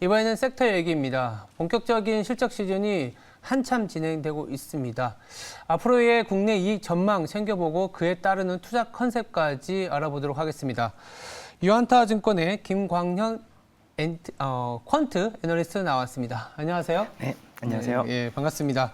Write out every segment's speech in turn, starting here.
이번에는 섹터 얘기입니다. 본격적인 실적 시즌이 한참 진행되고 있습니다. 앞으로의 국내 이익 전망 챙겨보고 그에 따르는 투자 컨셉까지 알아보도록 하겠습니다. 유한타 증권의 김광현 퀀트 애널리스트 나왔습니다. 안녕하세요. 네, 안녕하세요. 예, 반갑습니다.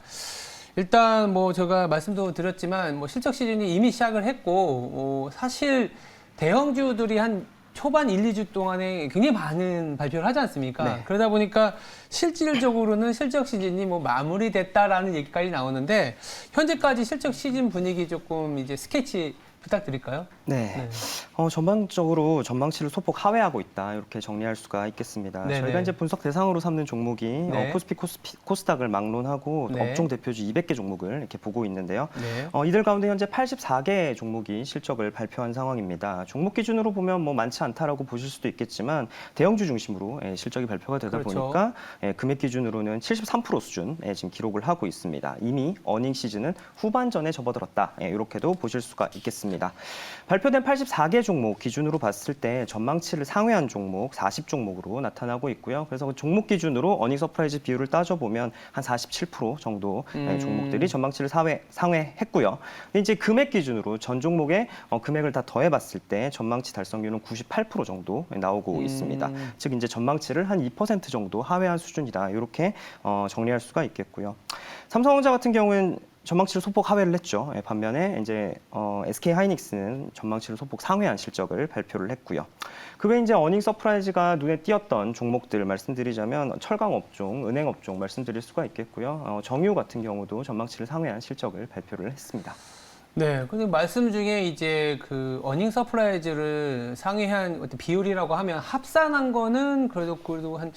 일단 제가 말씀도 드렸지만 실적 시즌이 이미 시작을 했고 사실 대형주들이 한 초반 1, 2주 동안에 굉장히 많은 발표를 하지 않습니까? 네. 그러다 보니까 실질적으로는 실적 시즌이 마무리됐다라는 얘기까지 나오는데 현재까지 실적 시즌 분위기 조금 이제 스케치 부탁드릴까요? 네. 전반적으로 전망치를 소폭 하회하고 있다. 이렇게 정리할 수가 있겠습니다. 네네. 저희가 이제 분석 대상으로 삼는 종목이 네. 코스피, 코스닥을 막론하고 네. 업종 대표주 200개 종목을 이렇게 보고 있는데요. 네. 이들 가운데 현재 84개 종목이 실적을 발표한 상황입니다. 종목 기준으로 보면 많지 않다라고 보실 수도 있겠지만 대형주 중심으로 실적이 발표가 되다 그렇죠. 보니까 금액 기준으로는 73% 수준 지금 기록을 하고 있습니다. 이미 어닝 시즌은 후반전에 접어들었다. 이렇게도 보실 수가 있겠습니다. 발표된 84개 종목 기준으로 봤을 때 전망치를 상회한 종목 40종목으로 나타나고 있고요. 그래서 그 종목 기준으로 어닝 서프라이즈 비율을 따져보면 한 47% 정도 종목들이 전망치를 상회했고요. 이제 금액 기준으로 전 종목의 금액을 다 더해봤을 때 전망치 달성률은 98% 정도 나오고 있습니다. 즉 이제 전망치를 한 2% 정도 하회한 수준이다. 이렇게 정리할 수가 있겠고요. 삼성전자 같은 경우는 전망치를 소폭 하회를 했죠. 반면에 이제 SK 하이닉스는 전망치를 소폭 상회한 실적을 발표를 했고요. 그 외에 이제 어닝 서프라이즈가 눈에 띄었던 종목들 말씀드리자면 철강 업종, 은행 업종 말씀드릴 수가 있겠고요. 정유 같은 경우도 전망치를 상회한 실적을 발표를 했습니다. 네, 근데 말씀 중에 이제 그 어닝 서프라이즈를 상회한 어떤 비율이라고 하면 합산한 거는 그래도 한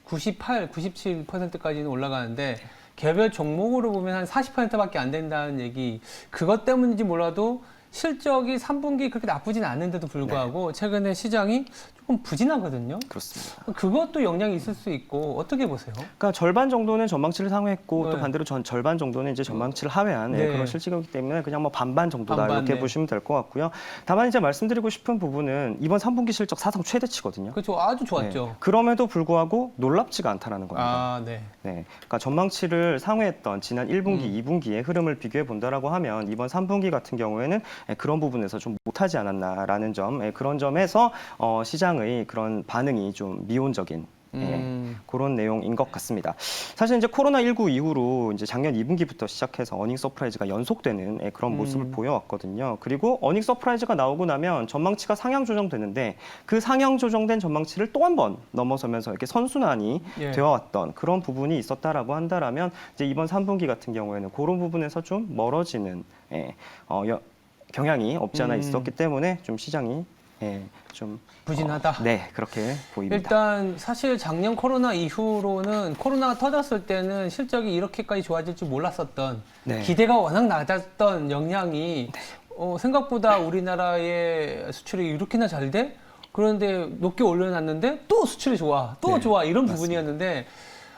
98, 97%까지는 올라가는데 개별 종목으로 보면 한 40%밖에 안 된다는 얘기. 그것 때문인지 몰라도 실적이 3분기 그렇게 나쁘진 않은데도 불구하고 최근에 시장이 조금 부진하거든요. 그렇습니다. 그것도 영향이 있을 수 있고 어떻게 보세요? 그러니까 절반 정도는 전망치를 상회했고 네. 또 반대로 절반 정도는 이제 전망치를 하회한 네. 그런 실적이기 때문에 그냥 반반 정도다 반반, 이렇게 네. 보시면 될 것 같고요. 다만 이제 말씀드리고 싶은 부분은 이번 3분기 실적 사상 최대치거든요. 그렇죠. 아주 좋았죠. 네. 그럼에도 불구하고 놀랍지가 않다라는 겁니다. 아, 네. 네, 그러니까 전망치를 상회했던 지난 1분기, 2분기의 흐름을 비교해 본다라고 하면 이번 3분기 같은 경우에는 그런 부분에서 좀 못하지 않았나라는 점, 그런 점에서 시장의 그런 반응이 좀 미온적인 그런 내용인 것 같습니다. 사실 이제 코로나19 이후로 이제 작년 2분기부터 시작해서 어닝 서프라이즈가 연속되는 그런 모습을 보여왔거든요. 그리고 어닝 서프라이즈가 나오고 나면 전망치가 상향 조정되는데 그 상향 조정된 전망치를 또 한 번 넘어서면서 이렇게 선순환이 되어왔던 그런 부분이 있었다라고 한다라면 이제 이번 3분기 같은 경우에는 그런 부분에서 좀 멀어지는 경향이 없지 않아 있었기 때문에 좀 시장이 좀 부진하다. 네, 그렇게 보입니다. 일단 사실 작년 코로나 이후로는 코로나가 터졌을 때는 실적이 이렇게까지 좋아질 줄 몰랐었던 네. 기대가 워낙 낮았던 영향이 생각보다 우리나라의 수출이 이렇게나 잘 돼? 그런데 높게 올려놨는데 또 수출이 좋아, 또 네, 좋아 이런 맞습니다. 부분이었는데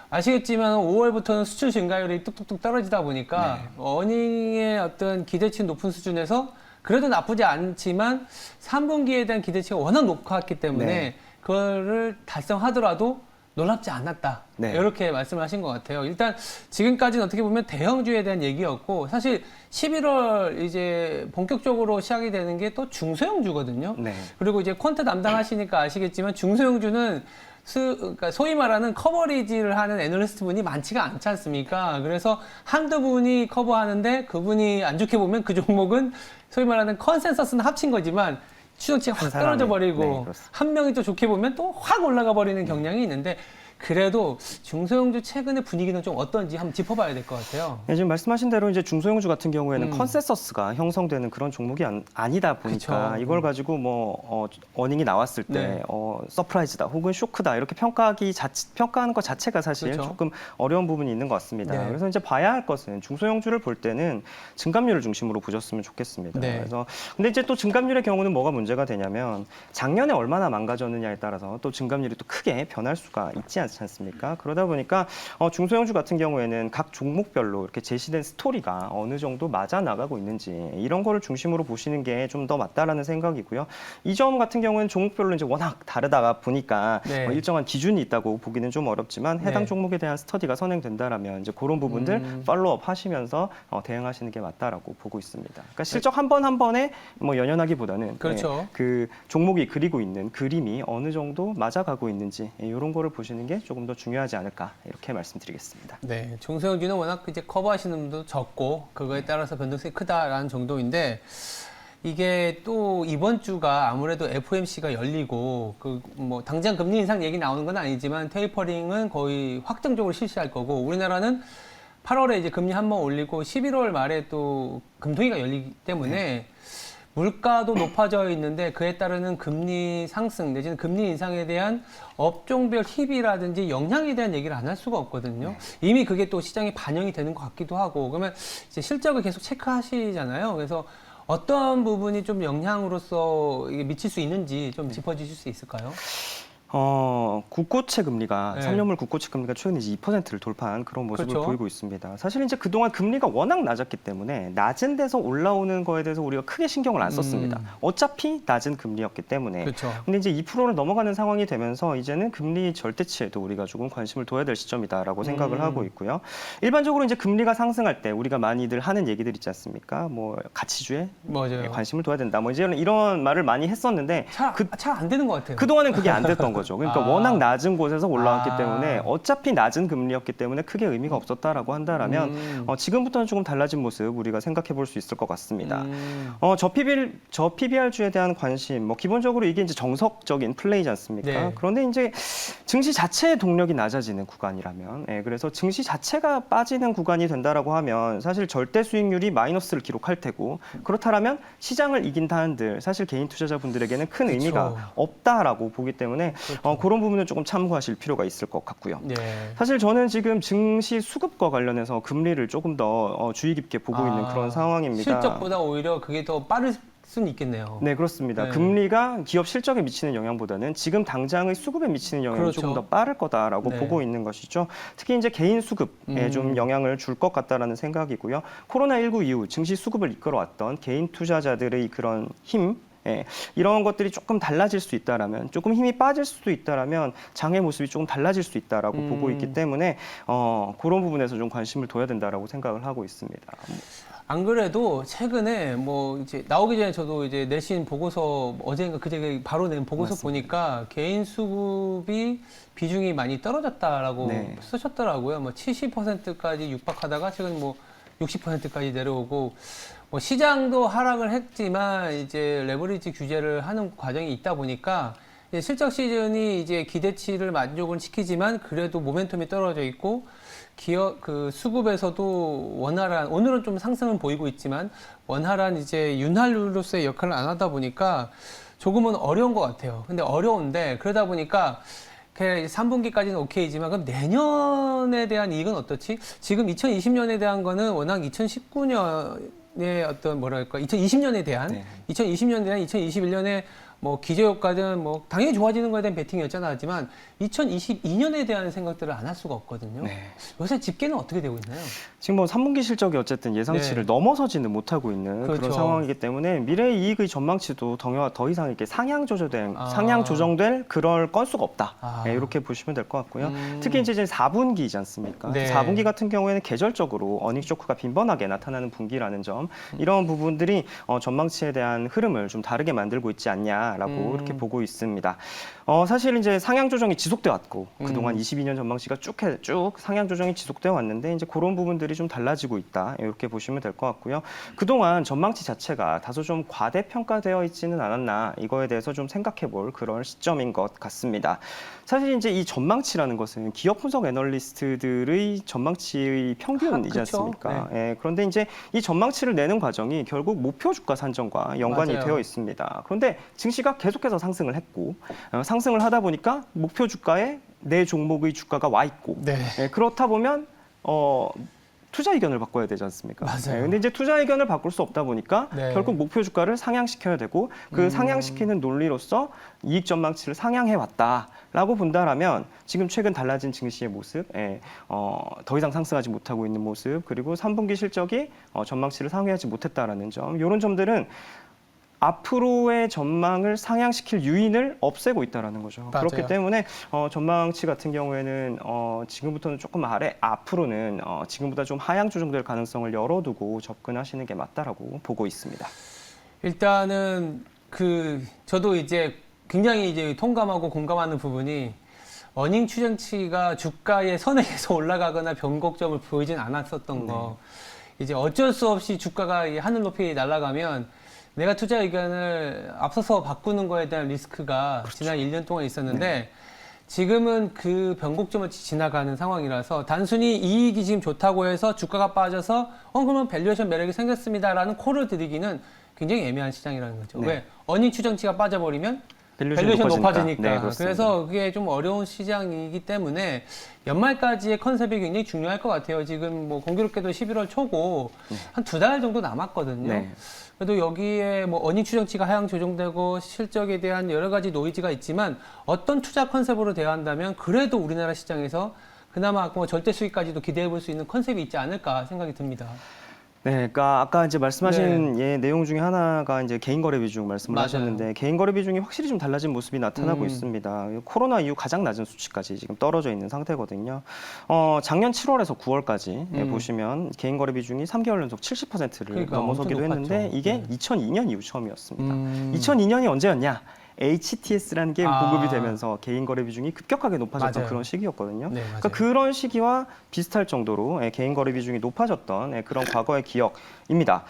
아시겠지만 5월부터는 수출 증가율이 뚝뚝뚝 떨어지다 보니까 어닝의 어떤 기대치 높은 수준에서 그래도 나쁘지 않지만 3분기에 대한 기대치가 워낙 높았기 때문에 그거를 달성하더라도 놀랍지 않았다. 네. 이렇게 말씀을 하신 것 같아요. 일단 지금까지는 어떻게 보면 대형주에 대한 얘기였고 사실 11월 이제 본격적으로 시작이 되는 게 또 중소형주거든요. 네. 그리고 이제 퀀트 담당하시니까 아시겠지만 중소형주는 그러니까 소위 말하는 커버리지를 하는 애널리스트 분이 많지가 않지 않습니까? 그래서 한두 분이 커버하는데 그분이 안 좋게 보면 그 종목은 소위 말하는 컨센서스는 합친 거지만 추정치가 확 떨어져 버리고 한 명이 또 좋게 보면 또 확 올라가 버리는 경향이 있는데 그래도 중소형주 최근의 분위기는 좀 어떤지 한번 짚어봐야 될 것 같아요. 네, 지금 말씀하신 대로 이제 중소형주 같은 경우에는 컨센서스가 형성되는 그런 종목이 아니다 보니까 그쵸. 이걸 가지고 어닝이 나왔을 때 서프라이즈다 혹은 쇼크다 이렇게 평가하는 것 자체가 사실 그쵸. 조금 어려운 부분이 있는 것 같습니다. 네. 그래서 이제 봐야 할 것은 중소형주를 볼 때는 증감률을 중심으로 보셨으면 좋겠습니다. 네. 그래서 근데 이제 또 증감률의 경우는 뭐가 문제가 되냐면 작년에 얼마나 망가졌느냐에 따라서 또 증감률이 또 크게 변할 수가 있지 않습니까? 않지 않습니까? 그러다 보니까 중소형주 같은 경우에는 각 종목별로 이렇게 제시된 스토리가 어느 정도 맞아 나가고 있는지 이런 거를 중심으로 보시는 게 좀 더 맞다라는 생각이고요. 이 점 같은 경우는 종목별로 이제 워낙 다르다 보니까 네. 일정한 기준이 있다고 보기는 좀 어렵지만 해당 네. 종목에 대한 스터디가 선행된다라면 이제 그런 부분들 팔로우업 하시면서 대응하시는 게 맞다라고 보고 있습니다. 그러니까 실적 한 번 한 번에 뭐 연연하기보다는 그렇죠. 그 종목이 그리고 있는 그림이 어느 정도 맞아가고 있는지 이런 거를 보시는 게 조금 더 중요하지 않을까 이렇게 말씀드리겠습니다. 네, 중소형주는 워낙 이제 커버하시는 분도 적고 그거에 따라서 변동성이 크다라는 정도인데 이게 또 이번 주가 아무래도 FOMC가 열리고 그 뭐 당장 금리 인상 얘기 나오는 건 아니지만 테이퍼링은 거의 확정적으로 실시할 거고 우리나라는 8월에 이제 금리 한 번 올리고 11월 말에 또 금통위가 열리기 때문에 물가도 높아져 있는데 그에 따르는 금리 상승 내지는 금리 인상에 대한 업종별 희비라든지 영향에 대한 얘기를 안 할 수가 없거든요. 이미 그게 또 시장에 반영이 되는 것 같기도 하고 그러면 이제 실적을 계속 체크하시잖아요. 그래서 어떤 부분이 좀 영향으로서 이게 미칠 수 있는지 좀 짚어주실 수 있을까요? 국고채 금리가, 네. 3년물 국고채 금리가 최근에 이제 2%를 돌파한 그런 모습을 그렇죠. 보이고 있습니다. 사실 이제 그동안 금리가 워낙 낮았기 때문에 낮은 데서 올라오는 거에 대해서 우리가 크게 신경을 안 썼습니다. 어차피 낮은 금리였기 때문에. 그렇죠. 근데 이제 2%를 넘어가는 상황이 되면서 이제는 금리 절대치에도 우리가 조금 관심을 둬야 될 시점이다라고 생각을 하고 있고요. 일반적으로 이제 금리가 상승할 때 우리가 많이들 하는 얘기들 있지 않습니까? 뭐 가치주에 맞아요. 관심을 둬야 된다. 뭐 이제 이런 말을 많이 했었는데 잘 안 되는 것 같아요. 그동안은 그게 안 됐던 거죠. 그러니까 워낙 낮은 곳에서 올라왔기 아. 때문에 어차피 낮은 금리였기 때문에 크게 의미가 없었다라고 한다라면 지금부터는 조금 달라진 모습 우리가 생각해 볼 수 있을 것 같습니다. 저PBR주에 대한 관심, 뭐 기본적으로 이게 이제 정석적인 플레이지 않습니까? 네. 그런데 이제 증시 자체의 동력이 낮아지는 구간이라면, 그래서 증시 자체가 빠지는 구간이 된다라고 하면 사실 절대 수익률이 마이너스를 기록할 테고 그렇다면 시장을 이긴다 한들 사실 개인 투자자분들에게는 큰 그렇죠. 의미가 없다라고 보기 때문에 그런 부분은 조금 참고하실 필요가 있을 것 같고요. 네. 사실 저는 지금 증시 수급과 관련해서 금리를 조금 더 주의 깊게 보고 있는 그런 상황입니다. 실적보다 오히려 그게 더 빠를 수는 있겠네요. 네, 그렇습니다. 네. 금리가 기업 실적에 미치는 영향보다는 지금 당장의 수급에 미치는 영향이 그렇죠. 조금 더 빠를 거다라고 네. 보고 있는 것이죠. 특히 이제 개인 수급에 좀 영향을 줄 것 같다라는 생각이고요. 코로나19 이후 증시 수급을 이끌어왔던 개인 투자자들의 그런 힘, 이런 것들이 조금 달라질 수 있다라면, 조금 힘이 빠질 수도 있다라면 장의 모습이 조금 달라질 수 있다라고 보고 있기 때문에 그런 부분에서 좀 관심을 둬야 된다라고 생각을 하고 있습니다. 안 그래도 최근에 뭐 이제 나오기 전에 저도 이제 내신 보고서 어제인가 그제 바로 낸 보고서 맞습니다. 보니까 개인 수급이 비중이 많이 떨어졌다라고 네. 쓰셨더라고요. 뭐 70%까지 육박하다가 최근 뭐 60%까지 내려오고 뭐 시장도 하락을 했지만 이제 레버리지 규제를 하는 과정이 있다 보니까 이제 실적 시즌이 이제 기대치를 만족은 시키지만 그래도 모멘텀이 떨어져 있고 기업 그 수급에서도 원활한 오늘은 좀 상승은 보이고 있지만 원활한 이제 윤활유로서의 역할을 안 하다 보니까 조금은 어려운 것 같아요. 근데 어려운데 그러다 보니까 3분기까지는 오케이지만 그럼 내년에 대한 이익은 어떻지? 지금 2020년에 대한 거는 워낙 2019년에 어떤 뭐랄까 2020년에 대한 2020년에 대한 2021년에 뭐 기저효과든 뭐 당연히 좋아지는 거에 대한 베팅이었잖아 하지만 2022년에 대한 생각들을 안 할 수가 없거든요. 네. 요새 집계는 어떻게 되고 있나요? 지금 뭐 3분기 실적이 어쨌든 예상치를 넘어서지는 못하고 있는 그렇죠. 그런 상황이기 때문에 미래 이익의 전망치도 더 이상 이렇게 상향 조정될 그럴 건수가 없다. 이렇게 보시면 될 것 같고요. 특히 이제 4분기이지 않습니까? 네. 4분기 같은 경우에는 계절적으로 어닝 쇼크가 빈번하게 나타나는 분기라는 점, 이런 부분들이 전망치에 대한 흐름을 좀 다르게 만들고 있지 않냐라고 이렇게 보고 있습니다. 사실 이제 상향 조정이 지속돼 왔고 그동안 22년 전망치가 쭉 상향 조정이 지속돼 왔는데 이제 그런 부분들이 좀 달라지고 있다. 이렇게 보시면 될 것 같고요. 그동안 전망치 자체가 다소 좀 과대평가되어 있지는 않았나, 이거에 대해서 좀 생각해 볼 그런 시점인 것 같습니다. 사실 이제 이 전망치라는 것은 기업 분석 애널리스트들의 전망치의 평균이지 그쵸? 않습니까? 그런데 이제 이 전망치를 내는 과정이 결국 목표 주가 산정과 연관이 맞아요. 되어 있습니다. 그런데 증시가 계속해서 상승을 했고 상승을 하다 보니까 목표 주가에 내 종목의 주가가 와 있고 네. 그렇다 보면 투자 의견을 바꿔야 되지 않습니까? 맞아요. 네, 근데 이제 투자 의견을 바꿀 수 없다 보니까 네. 결국 목표 주가를 상향시켜야 되고 그 상향시키는 논리로서 이익 전망치를 상향해 왔다라고 본다라면 지금 최근 달라진 증시의 모습, 더 이상 상승하지 못하고 있는 모습, 그리고 3분기 실적이 전망치를 상회하지 못했다라는 점, 이런 점들은 앞으로의 전망을 상향시킬 유인을 없애고 있다는 거죠. 맞아요. 그렇기 때문에 전망치 같은 경우에는 지금부터는 조금 아래, 앞으로는 지금보다 좀 하향 조정될 가능성을 열어두고 접근하시는 게 맞다라고 보고 있습니다. 일단은 저도 이제 굉장히 이제 통감하고 공감하는 부분이 어닝 추정치가 주가의 선행에서 올라가거나 변곡점을 보이진 않았었던 거. 이제 어쩔 수 없이 주가가 이 하늘 높이 날아가면 내가 투자 의견을 앞서서 바꾸는 거에 대한 리스크가 지난 1년 동안 있었는데 지금은 그 변곡점을 지나가는 상황이라서 단순히 이익이 지금 좋다고 해서 주가가 빠져서 그러면 밸류에이션 매력이 생겼습니다라는 콜을 드리기는 굉장히 애매한 시장이라는 거죠. 네. 왜? 어닝 추정치가 빠져버리면 밸류에이션이 밸류에이션 높아지니까. 높아지니까. 네, 그렇습니다. 그래서 그게 좀 어려운 시장이기 때문에 연말까지의 컨셉이 굉장히 중요할 것 같아요. 지금 뭐 공교롭게도 11월 초고 한 2달 정도 남았거든요. 네. 그래도 여기에 뭐 어닝 추정치가 하향 조정되고 실적에 대한 여러 가지 노이즈가 있지만 어떤 투자 컨셉으로 대한다면 그래도 우리나라 시장에서 그나마 뭐 절대 수익까지도 기대해 볼 수 있는 컨셉이 있지 않을까 생각이 듭니다. 네, 그러니까 아까 이제 말씀하신 내용 중에 하나가 이제 개인 거래 비중 말씀을 맞아요. 하셨는데 개인 거래 비중이 확실히 좀 달라진 모습이 나타나고 있습니다. 코로나 이후 가장 낮은 수치까지 지금 떨어져 있는 상태거든요. 작년 7월에서 9월까지 보시면 개인 거래 비중이 3개월 연속 70%를 그러니까 넘어서기도 엄청 했는데 높았죠. 이게 2002년 이후 처음이었습니다. 2002년이 언제였냐? HTS라는 게 보급이 되면서 개인 거래 비중이 급격하게 높아졌던 맞아요. 그런 시기였거든요. 네, 그러니까 맞아요. 그런 시기와 비슷할 정도로 개인 거래 비중이 높아졌던 그런 과거의 기억입니다.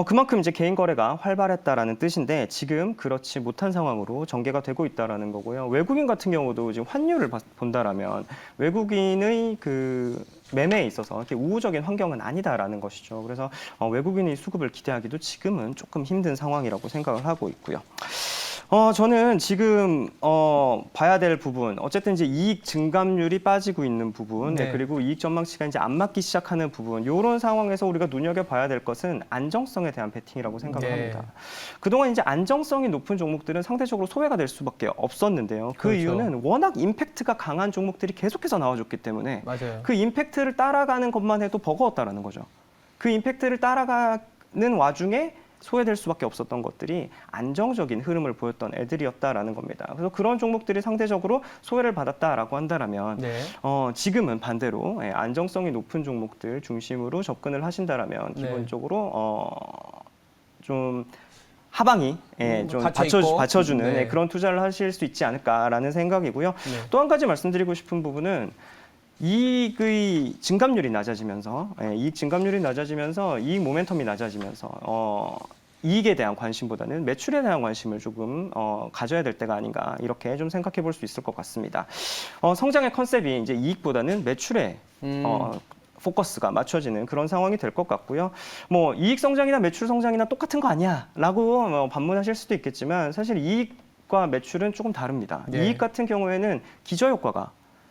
그만큼 이제 개인 거래가 활발했다라는 뜻인데 지금 그렇지 못한 상황으로 전개가 되고 있다라는 거고요. 외국인 같은 경우도 지금 환율을 본다라면 외국인의 그 매매에 있어서 이렇게 우호적인 환경은 아니다라는 것이죠. 그래서 외국인의 수급을 기대하기도 지금은 조금 힘든 상황이라고 생각을 하고 있고요. 저는 지금 봐야 될 부분, 어쨌든 이제 이익 증감률이 빠지고 있는 부분, 네. 그리고 이익 전망치가 이제 안 맞기 시작하는 부분, 이런 상황에서 우리가 눈여겨 봐야 될 것은 안정성에 대한 베팅이라고 생각을 네. 합니다. 그동안 이제 안정성이 높은 종목들은 상대적으로 소외가 될 수밖에 없었는데요. 그 그렇죠. 이유는 워낙 임팩트가 강한 종목들이 계속해서 나와줬기 때문에 맞아요. 그 임팩트를 따라가는 것만 해도 버거웠다라는 거죠. 그 임팩트를 따라가는 와중에 소외될 수밖에 없었던 것들이 안정적인 흐름을 보였던 애들이었다라는 겁니다. 그래서 그런 종목들이 상대적으로 소외를 받았다라고 한다라면 네. 지금은 반대로 안정성이 높은 종목들 중심으로 접근을 하신다라면 네. 기본적으로 좀 하방이 좀 받쳐있고. 받쳐주는 네. 그런 투자를 하실 수 있지 않을까라는 생각이고요. 네. 또 한 가지 말씀드리고 싶은 부분은 이익의 증감률이 낮아지면서 이익 증감률이 낮아지면서 이익 모멘텀이 낮아지면서 이익에 대한 관심보다는 매출에 대한 관심을 조금 가져야 될 때가 아닌가 이렇게 좀 생각해 볼 수 있을 것 같습니다. 성장의 컨셉이 이제 이익보다는 매출에 포커스가 맞춰지는 그런 상황이 될 것 같고요. 뭐 이익 성장이나 매출 성장이나 똑같은 거 아니야?라고 반문하실 수도 있겠지만 사실 이익과 매출은 조금 다릅니다. 네. 이익 같은 경우에는 기저효과가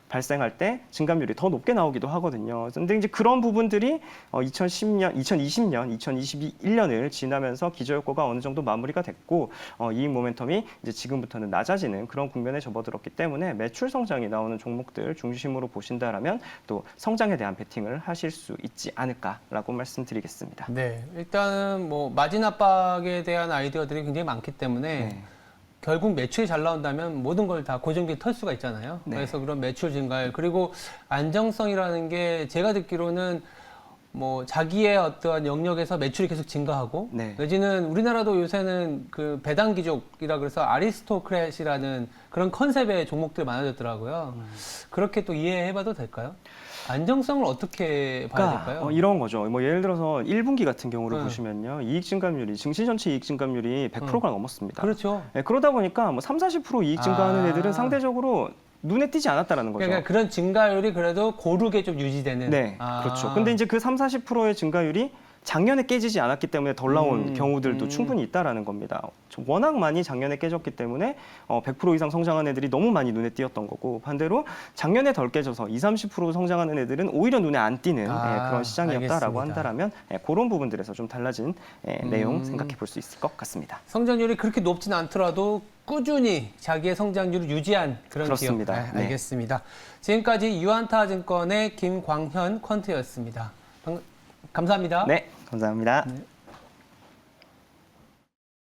발생할 때 증감률이 더 높게 나오기도 하거든요. 근데 이제 그런 부분들이 2020년, 2021년을 지나면서 기저효과가 어느 정도 마무리가 됐고 이익 모멘텀이 이제 지금부터는 낮아지는 그런 국면에 접어들었기 때문에 매출 성장이 나오는 종목들 중심으로 보신다라면 또 성장에 대한 베팅을 하실 수 있지 않을까라고 말씀드리겠습니다. 네. 일단은 뭐 마진 압박에 대한 아이디어들이 굉장히 많기 때문에 네. 결국 매출이 잘 나온다면 모든 걸 다 고정비에 털 수가 있잖아요. 네. 그래서 그런 매출 증가율 그리고 안정성이라는 게 제가 듣기로는 뭐 자기의 어떠한 영역에서 매출이 계속 증가하고 네. 내지는 우리나라도 요새는 그 배당 귀족이라 그래서 아리스토크래시라는 그런 컨셉의 종목들이 많아졌더라고요. 그렇게 또 이해해봐도 될까요? 안정성을 어떻게 봐야 될까요? 이런 거죠. 뭐 예를 들어서 1분기 같은 경우를 보시면요. 이익 증감률이 증시 전체 이익 증감률이 100%가 넘었습니다. 그렇죠. 그러다 보니까 뭐 30-40% 이익 증가하는 애들은 상대적으로 눈에 띄지 않았다라는 거죠. 그러니까 그런 증가율이 그래도 고르게 좀 유지되는. 네, 그렇죠. 근데 이제 그 30-40%의 증가율이 작년에 깨지지 않았기 때문에 덜 나온 경우들도 충분히 있다라는 겁니다. 워낙 많이 작년에 깨졌기 때문에 100% 이상 성장한 애들이 너무 많이 눈에 띄었던 거고, 반대로 작년에 덜 깨져서 20, 30% 성장하는 애들은 오히려 눈에 안 띄는 그런 시장이었다라고 알겠습니다. 한다라면 그런 부분들에서 좀 달라진 내용 생각해 볼 수 있을 것 같습니다. 성장률이 그렇게 높지는 않더라도 꾸준히 자기의 성장률을 유지한 그런 그렇습니다. 기업. 네. 알겠습니다. 지금까지 유한타증권의 김광현 퀀트였습니다. 감사합니다. 네, 감사합니다. 네.